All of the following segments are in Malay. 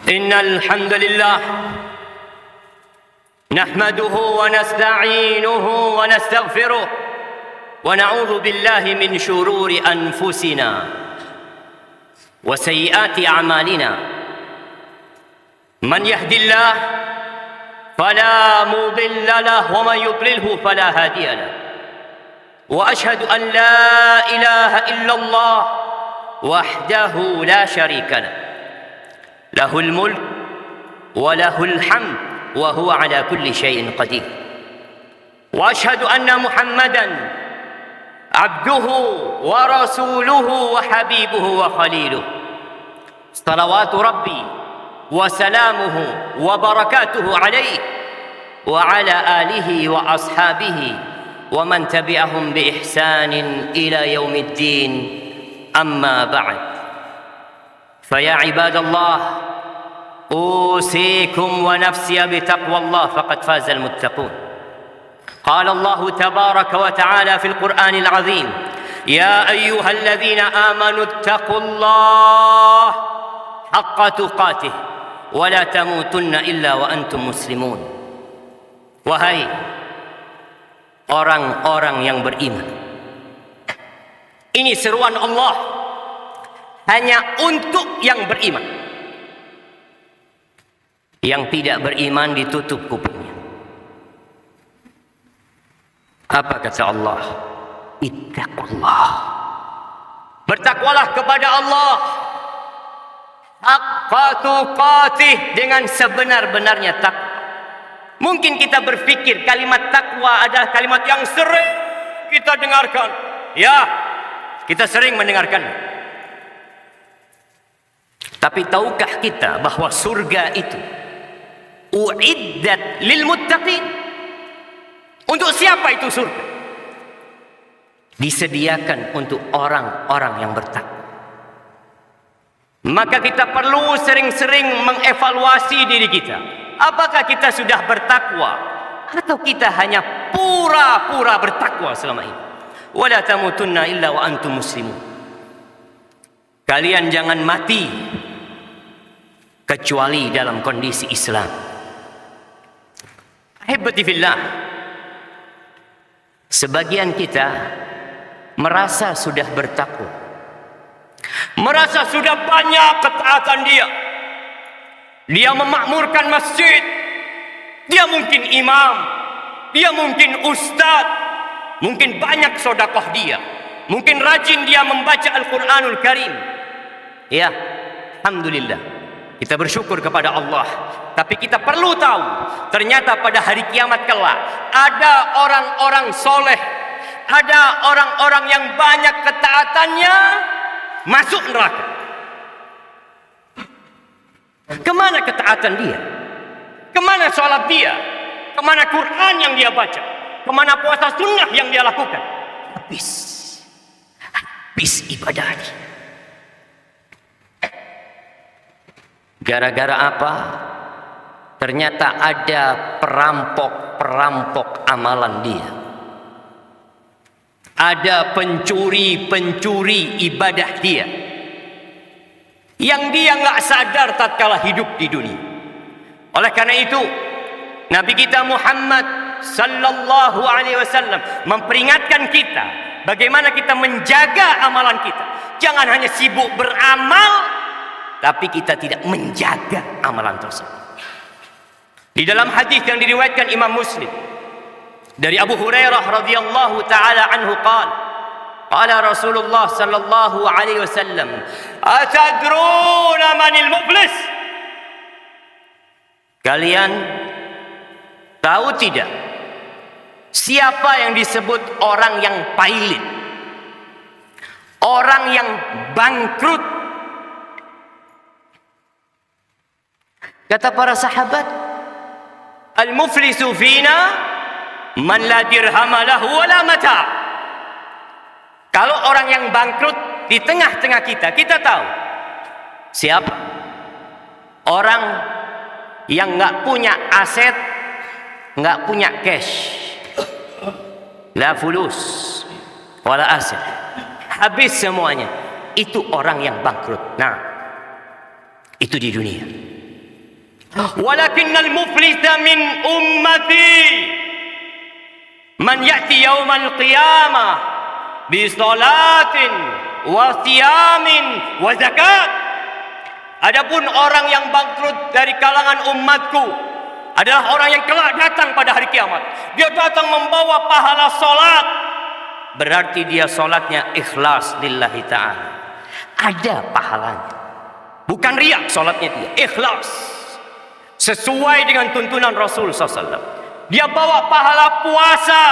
إن الحمد لله نحمده ونستعينه ونستغفره ونعوذ بالله من شرور أنفسنا وسيئات أعمالنا من يهد الله فلا مضل له ومن يضلله فلا هادي له وأشهد أن لا إله إلا الله وحده لا شريك له له الملك وله الحمد وهو على كل شيء قدير وأشهد أن محمدا عبده ورسوله وحبيبه وخليله صلوات ربي وسلامه وبركاته عليه وعلى آله وأصحابه ومن تبعهم بإحسان إلى يوم الدين أما بعد فيا عباد الله أوصيكم ونفسي بتقوى الله فقد فاز المتقون قال الله تبارك وتعالى في القرآن العظيم يا أيها الذين آمنوا اتقوا الله حق تقاته ولا تموتن إلا وأنتم مسلمون. Wahai orang-orang yang beriman, ini seruan Allah hanya untuk yang beriman. Yang tidak beriman ditutup kupingnya. Apa kata Allah? Ittaqullah. Bertakwalah kepada Allah haqqa tuqatih, dengan sebenar-benarnya takwa. Mungkin kita berpikir kalimat takwa adalah kalimat yang sering kita dengarkan. Ya, kita sering mendengarkan. Tapi tahukah kita bahwa surga itu uiddat lil muttaqin? Untuk siapa itu surga? Disediakan untuk orang-orang yang bertakwa. Maka kita perlu sering-sering mengevaluasi diri kita. Apakah kita sudah bertakwa atau kita hanya pura-pura bertakwa selama ini? Wala tamutunna illa wa antum muslimun. Kalian jangan mati kecuali dalam kondisi Islam. Ahibati fillah, sebagian kita merasa sudah bertakwa, merasa sudah banyak ketaatan dia memakmurkan masjid, dia mungkin imam, dia mungkin ustadz, mungkin banyak sedekah dia, mungkin rajin dia membaca Al-Quranul Karim. Ya, alhamdulillah, kita bersyukur kepada Allah. Tapi kita perlu tahu, ternyata pada hari kiamat kelak ada orang-orang soleh, ada orang-orang yang banyak ketaatannya masuk neraka. Kemana ketaatan dia? Kemana sholat dia? Kemana Quran yang dia baca? Kemana puasa sunnah yang dia lakukan? Habis ibadahnya. Gara-gara apa? Ternyata ada perampok amalan dia. Ada pencuri ibadah dia, yang dia nggak sadar tatkala hidup di dunia. Oleh karena itu, Nabi kita Muhammad sallallahu alaihi wasallam memperingatkan kita bagaimana kita menjaga amalan kita. Jangan hanya sibuk beramal, tapi kita tidak menjaga amalan tersebut. Di dalam hadis yang diriwayatkan Imam Muslim dari Abu Hurairah radhiyallahu taala anhu qala Rasulullah sallallahu alaihi wasallam, atadruna manil muflis? Kalian tahu tidak siapa yang disebut orang yang pailit, orang yang bangkrut? Kata para sahabat, al-muflisu fina man la dirhama lahu wala mata'. Kalau orang yang bangkrut di tengah-tengah kita tahu siapa? Orang yang nggak punya aset, nggak punya cash, la fulus wala aset, habis semuanya. Itu orang yang bangkrut. Nah, itu di dunia. Walakinnal muflisa min ummati man ya'ti yaumal qiyamah bi salatin wa siyamin wa zakat. Adapun orang yang bangkrut dari kalangan umatku adalah orang yang kelak datang pada hari kiamat. Dia datang membawa pahala salat. Berarti dia salatnya ikhlas lillahi ta'ala. Ada pahalanya. Bukan riya salatnya dia, ikhlas. Sesuai dengan tuntunan Rasul SAW. Dia bawa pahala puasa.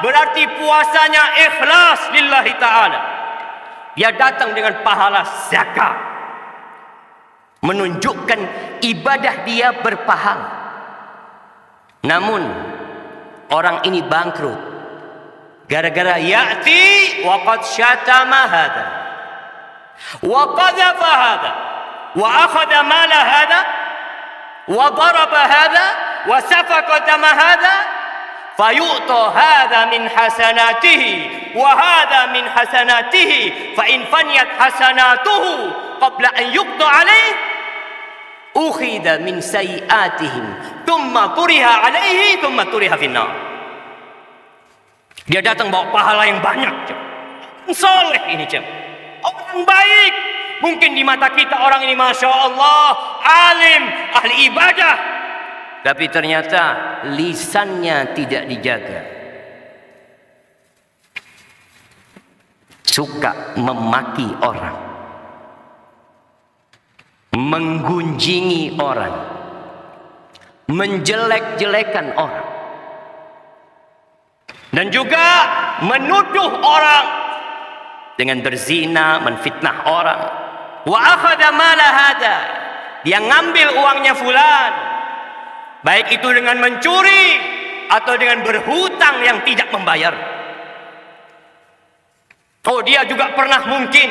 Berarti puasanya ikhlas lillahi ta'ala. Dia datang dengan pahala zakat. Menunjukkan ibadah dia berpahala. Namun orang ini bangkrut gara-gara ya'ti wa qad syatama hadha wa qadhafa hadha wa akhadha mala hadha wa daraba hadha wa safaqa dama hadha fayu'ta hadha min hasanatihi wa hadha min hasanatihi fa in faniyat hasanatuhu qabla an yuqda alayhi ukhidha min sayiatihim thumma turiha alaihi thumma turiha finnar. Dia datang bawa pahala yang banyak, soleh ini, orang baik. Mungkin di mata kita orang ini masya Allah alim, ahli ibadah, tapi ternyata lisannya tidak dijaga, suka memaki orang, menggunjingi orang, menjelek-jelekan orang, dan juga menuduh orang dengan berzina, menfitnah orang. Wa akhadha mala hada, dia ngambil uangnya fulan, baik itu dengan mencuri atau dengan berhutang yang tidak membayar. Oh, dia juga pernah mungkin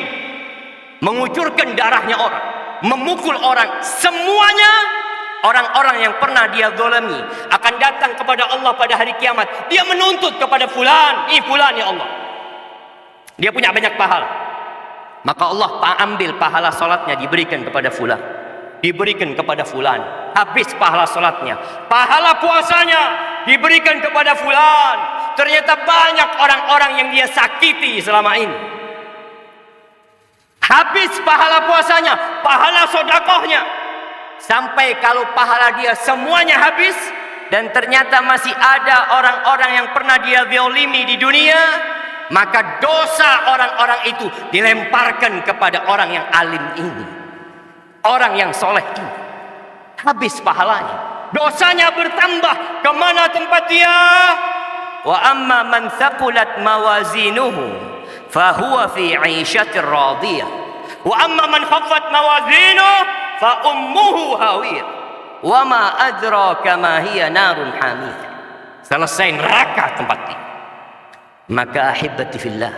mengucurkan darahnya orang, memukul orang. Semuanya orang-orang yang pernah dia zalimi akan datang kepada Allah pada hari kiamat. Dia menuntut kepada fulan, ini fulan ya Allah. Dia punya banyak pahala. Maka Allah ambil pahala salatnya diberikan kepada fulan, diberikan kepada fulan. Habis pahala salatnya, pahala puasanya diberikan kepada fulan. Ternyata banyak orang-orang yang dia sakiti selama ini. Habis pahala puasanya, pahala sedekahnya. Sampai kalau pahala dia semuanya habis, dan ternyata masih ada orang-orang yang pernah dia zalimi di dunia, maka dosa orang-orang itu dilemparkan kepada orang yang alim ini, orang yang soleh ini. Habis pahalanya, dosanya bertambah. Kemana tempat dia? Wa amma man thaqulat mawazinuhu fahuwa fi 'ishatir radiyah wa amma man khaffat mawazinuhu fa ummuhu hawiyah wa ma adraka ma hiya narun hamiyah. Selesai neraka tempat dia. Maka ahibati fillah,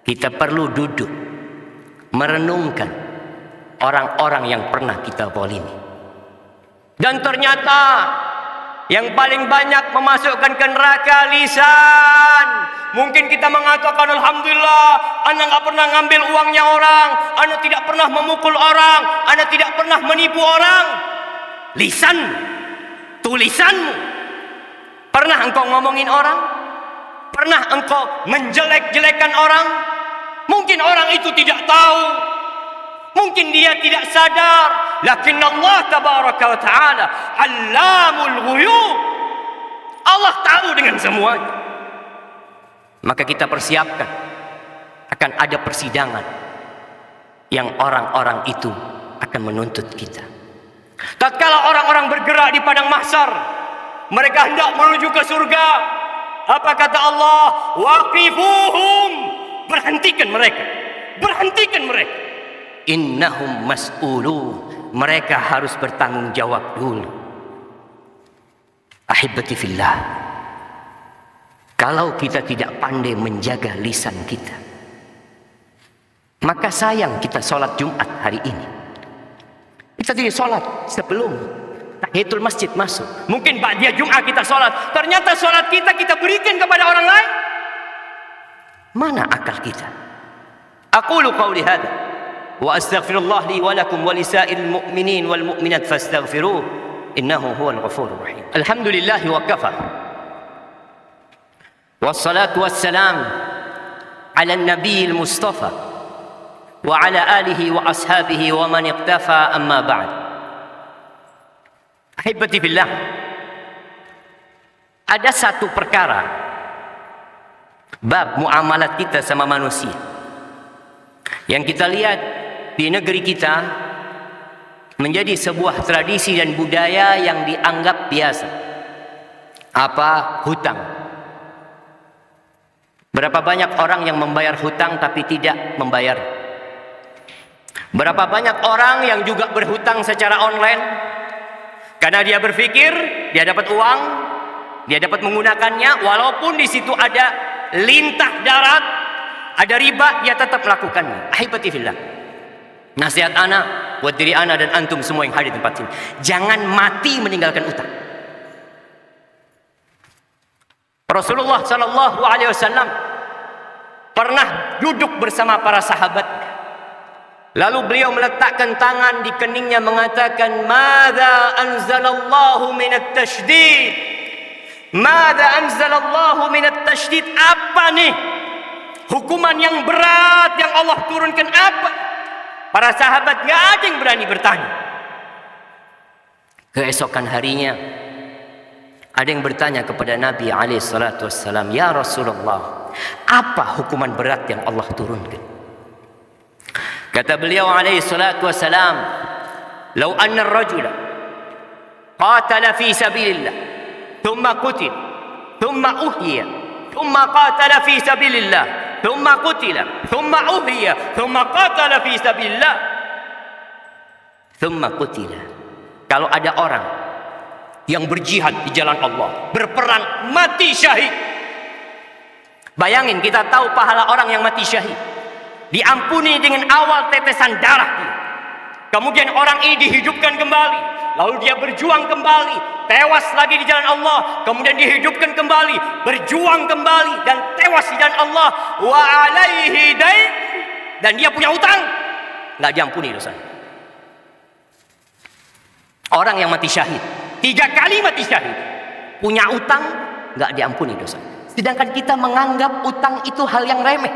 kita perlu duduk merenungkan orang-orang yang pernah kita zalimi. Dan ternyata yang paling banyak memasukkan ke neraka lisan. Mungkin kita mengatakan alhamdulillah, ana enggak pernah ngambil uangnya orang, ana tidak pernah memukul orang, ana tidak pernah menipu orang. Lisan, tulisanmu. Pernah engkau ngomongin orang? Pernah engkau menjelek-jelekan orang? Mungkin orang itu tidak tahu, mungkin dia tidak sadar. Lakin Allah tabaraka wa ta'ala allamul ghuyub. Allah tahu dengan semuanya. Maka kita persiapkan, akan ada persidangan yang orang-orang itu akan menuntut kita. Tatkala orang-orang bergerak di padang mahsyar, mereka hendak menuju ke surga. Apa kata Allah? Waqifuhum, berhentikan mereka, berhentikan mereka. Innahum mas'ulun, mereka harus bertanggung jawab dulu. Ahibati fillah, kalau kita tidak pandai menjaga lisan kita, maka sayang kita sholat Jumat hari ini. Kita tidak sholat sebelum tahiyatul masjid masuk. Mungkin ba'da Jumat kita sholat, ternyata sholat kita berikan kepada orang lain. Mana akal kita? Aqulu qawli hadha wa astaghfirullah li wa lakum wa lisa'il mu'minin wal mu'minat fastaghfiruh innahu huwal ghafurur rahim. Alhamdulillah wa kafa. Wassalatu wassalam ala an-nabiyil mustafa wa ala alihi wa ashabihi wa man iqtafa, amma ba'd. Ahibati billah, ada satu perkara bab muamalat kita sama manusia yang kita lihat di negeri kita menjadi sebuah tradisi dan budaya yang dianggap biasa. Apa? Hutang. Berapa banyak orang yang membayar hutang tapi tidak membayar? Berapa banyak orang yang juga berhutang secara online karena dia berpikir dia dapat uang, dia dapat menggunakannya, walaupun di situ ada lintah darat, ada riba, dia tetap melakukannya. Ahibati fillah, nasihat ana buat diri ana dan antum semua yang hadir di tempat ini, jangan mati meninggalkan utang. Rasulullah sallallahu alaihi wasallam pernah duduk bersama para sahabat, lalu beliau meletakkan tangan di keningnya mengatakan, "Madza anzalallahu minat tasydid? Madza anzalallahu minat tasydid?" Apa nih hukuman yang berat yang Allah turunkan? Apa? Para sahabat nggak ada yang berani bertanya. Keesokan harinya ada yang bertanya kepada Nabi alaihi salatu wassalam, "Ya Rasulullah, apa hukuman berat yang Allah turunkan?" Kata beliau alaihi salatu wassalam, "Lau anna ar-rajula qatala fi sabilillah, thumma qutil, thumma uhyiya, thumma qatala fi sabilillah, thumma qutila, thumma uhyiya, thumma qatala fi sabilillah, thumma qutila." Kalau ada orang yang berjihad di jalan Allah, berperang, mati syahid. Bayangin, kita tahu pahala orang yang mati syahid, diampuni dengan awal tetesan darah dia. Kemudian orang ini dihidupkan kembali, lalu dia berjuang kembali, tewas lagi di jalan Allah, kemudian dihidupkan kembali, berjuang kembali dan tewas di jalan Allah. Wa alaihi dain, dan dia punya utang, nggak diampuni dosanya. Orang yang mati syahid 3 kali mati syahid, punya utang, nggak diampuni dosanya. Sedangkan kita menganggap utang itu hal yang remeh.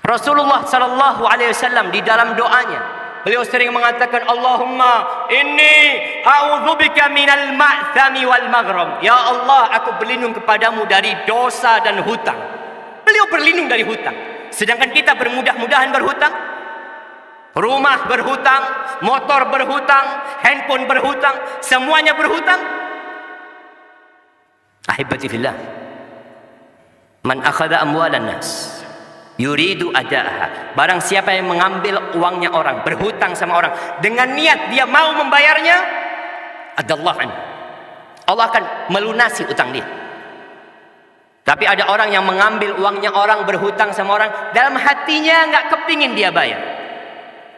Rasulullah sallallahu alaihi wasallam di dalam doanya, beliau sering mengatakan, "Allahumma inni a'udzubika minal ma'thami wal maghram." Ya Allah, aku berlindung kepadamu dari dosa dan hutang. Beliau berlindung dari hutang. Sedangkan kita bermudah-mudahan berhutang. Rumah berhutang, motor berhutang, handphone berhutang, semuanya berhutang. Ahibati fillah, man akhadha amwalan nas yuridu ada'aha, barang siapa yang mengambil uangnya orang, berhutang sama orang dengan niat dia mau membayarnya, adallahu anhu, Allah akan melunasi utang dia. Tapi ada orang yang mengambil uangnya orang, berhutang sama orang, dalam hatinya nggak kepingin dia bayar.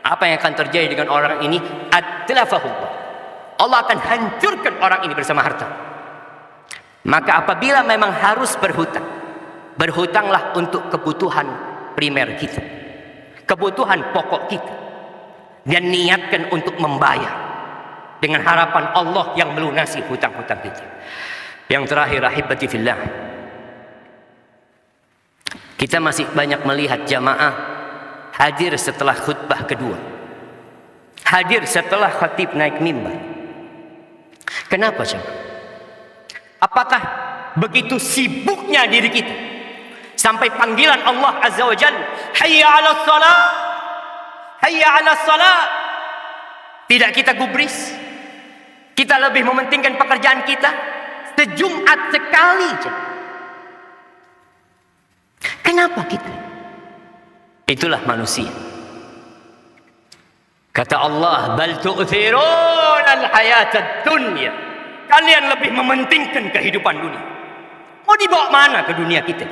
Apa yang akan terjadi dengan orang ini? Atlafahullah, Allah akan hancurkan orang ini bersama harta. Maka apabila memang harus berhutang, berhutanglah untuk kebutuhan primer kita, kebutuhan pokok kita, dan niatkan untuk membayar dengan harapan Allah yang melunasi hutang-hutang kita. Yang terakhir, ahibati fillah, kita masih banyak melihat jamaah hadir setelah khutbah kedua, hadir setelah khatib naik mimbar. Kenapa jemaah? Apakah begitu sibuknya diri kita sampai panggilan Allah Azza wa Jalla, hayya 'alas salat, hayya 'alas salat, tidak kita gubris? Kita lebih mementingkan pekerjaan kita sejumat sekali. Kenapa kita? Itulah manusia. Kata Allah, bal tu'thiruna al-hayatad dunya. Kalian lebih mementingkan kehidupan dunia. Mau dibawa mana ke dunia kita?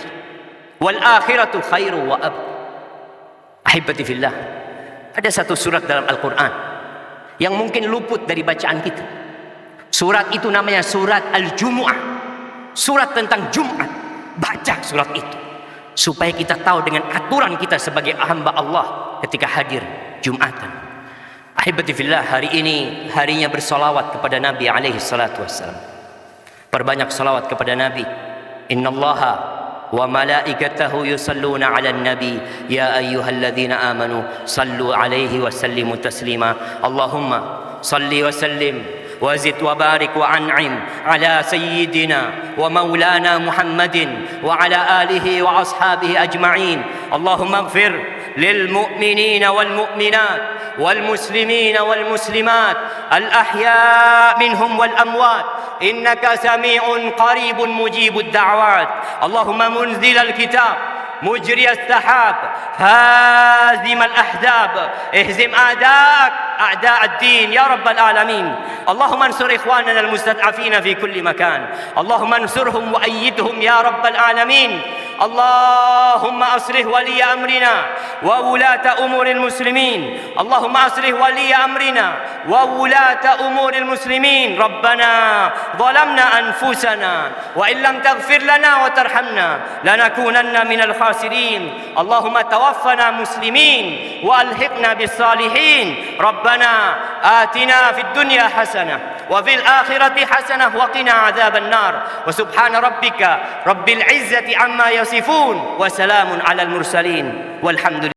Wal akhiratu khairu wa ab. Ahibati fillah, ada satu surat dalam Al-Quran yang mungkin luput dari bacaan kita. Surat itu namanya surat Al-Jumu'ah, surat tentang Jumat. Baca surat itu. supaya kita tahu dengan aturan kita sebagai hamba Allah ketika hadir Jumatan. Ahibati fillah, hari ini harinya bersolawat kepada Nabi alaihi salatu wassalam. Perbanyak salawat kepada Nabi. Innallaha wa malaikatahu yusalluna 'alan nabi ya ayyuhalladzina amanu sallu 'alaihi wa sallimu taslima. Allahumma salli wa sallim وزد وبارك وأنعم على سيدنا ومولانا محمد وعلى آله وأصحابه أجمعين. اللهم اغفر للمؤمنين والمؤمنات والمسلمين والمسلمات الأحياء منهم والأموات إنك سميع قريب مجيب الدعوات. اللهم منزل الكتاب مجري السحاب هازم الأحزاب اهزم أعداء الدين يا رب العالمين. اللهم انصر إخواننا المستضعفين في كل مكان. اللهم انصرهم وأيدهم يا رب العالمين. اللهم أصلح ولي أمرنا وولاة أمور المسلمين. اللهم أصلح ولي أمرنا وولاة أمور المسلمين. ربنا ظلمنا أنفسنا وإن لم تغفر لنا وترحمنا لنكونن من الخاسرين. اللهم توفنا مسلمين وألحقنا بالصالحين. ربنا آتنا في الدنيا حسنة وفي الآخرة حسنة وقنا عذاب النار. وسبحان ربك رب العزة عما يصفون وسلام على المرسلين والحمد لله.